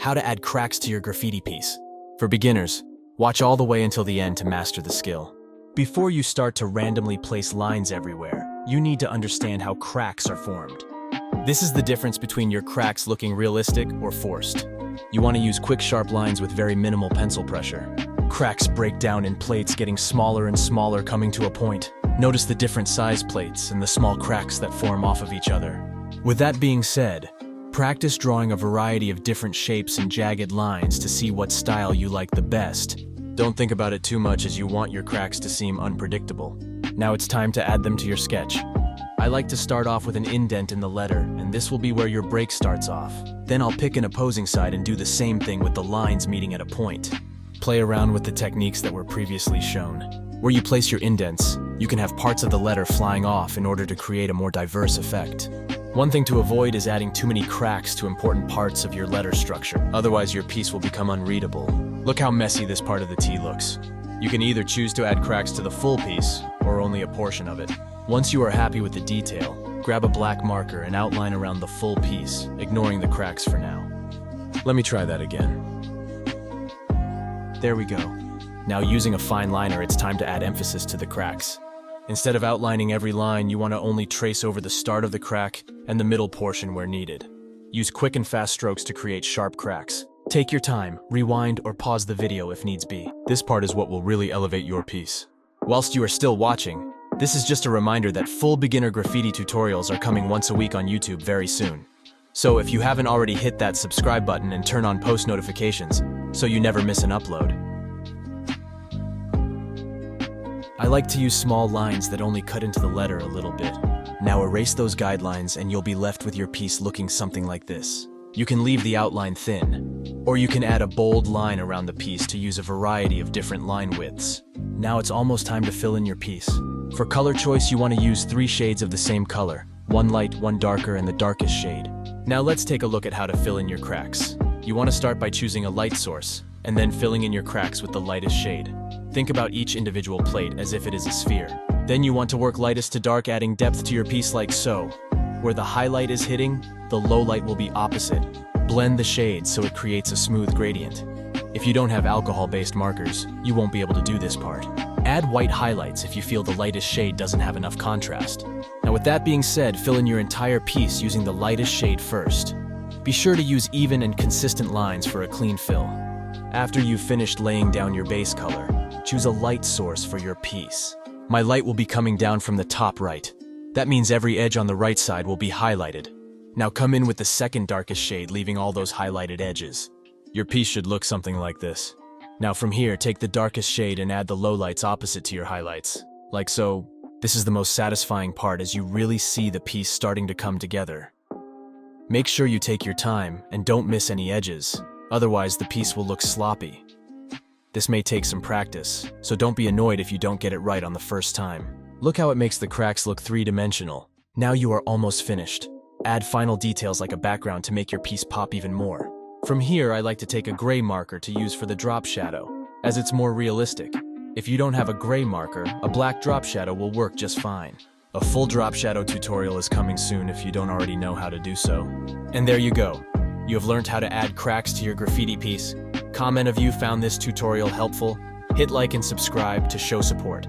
How to add cracks to your graffiti piece. For beginners, watch all the way until the end to master the skill. Before you start to randomly place lines everywhere, you need to understand how cracks are formed. This is the difference between your cracks looking realistic or forced. You want to use quick, sharp lines with very minimal pencil pressure. Cracks break down in plates, getting smaller and smaller, coming to a point. Notice the different size plates and the small cracks that form off of each other. With that being said, practice drawing a variety of different shapes and jagged lines to see what style you like the best. Don't think about it too much, as you want your cracks to seem unpredictable. Now it's time to add them to your sketch. I like to start off with an indent in the letter, and this will be where your break starts off. Then I'll pick an opposing side and do the same thing with the lines meeting at a point. Play around with the techniques that were previously shown. Where you place your indents, you can have parts of the letter flying off in order to create a more diverse effect. One thing to avoid is adding too many cracks to important parts of your letter structure. Otherwise, your piece will become unreadable. Look how messy this part of the T looks. You can either choose to add cracks to the full piece or only a portion of it. Once you are happy with the detail, grab a black marker and outline around the full piece, ignoring the cracks for now. Let me try that again. There we go. Now, using a fine liner, it's time to add emphasis to the cracks. Instead of outlining every line, you want to only trace over the start of the crack and the middle portion where needed. Use quick and fast strokes to create sharp cracks. Take your time, rewind or pause the video if needs be. This part is what will really elevate your piece. Whilst you are still watching, this is just a reminder that full beginner graffiti tutorials are coming once a week on YouTube very soon. So if you haven't already, hit that subscribe button and turn on post notifications so you never miss an upload. I like to use small lines that only cut into the letter a little bit. Now erase those guidelines and you'll be left with your piece looking something like this. You can leave the outline thin, or you can add a bold line around the piece to use a variety of different line widths. Now it's almost time to fill in your piece. For color choice, you want to use 3 shades of the same color, one light, one darker, and the darkest shade. Now let's take a look at how to fill in your cracks. You want to start by choosing a light source, and then filling in your cracks with the lightest shade. Think about each individual plate as if it is a sphere. Then you want to work lightest to dark, adding depth to your piece like so. Where the highlight is hitting, the low light will be opposite. Blend the shades so it creates a smooth gradient. If you don't have alcohol-based markers, you won't be able to do this part. Add white highlights if you feel the lightest shade doesn't have enough contrast. Now with that being said, fill in your entire piece using the lightest shade first. Be sure to use even and consistent lines for a clean fill. After you've finished laying down your base color, choose a light source for your piece. My light will be coming down from the top right. That means every edge on the right side will be highlighted. Now come in with the second darkest shade, leaving all those highlighted edges. Your piece should look something like this. Now from here, take the darkest shade and add the lowlights opposite to your highlights. Like so. This is the most satisfying part, as you really see the piece starting to come together. Make sure you take your time and don't miss any edges. Otherwise, the piece will look sloppy. This may take some practice, so don't be annoyed if you don't get it right on the first time. Look how it makes the cracks look three-dimensional. Now you are almost finished. Add final details like a background to make your piece pop even more. From here, I like to take a gray marker to use for the drop shadow, as it's more realistic. If you don't have a gray marker, a black drop shadow will work just fine. A full drop shadow tutorial is coming soon if you don't already know how to do so. And there you go. You have learned how to add cracks to your graffiti piece. Comment if you found this tutorial helpful. Hit like and subscribe to show support.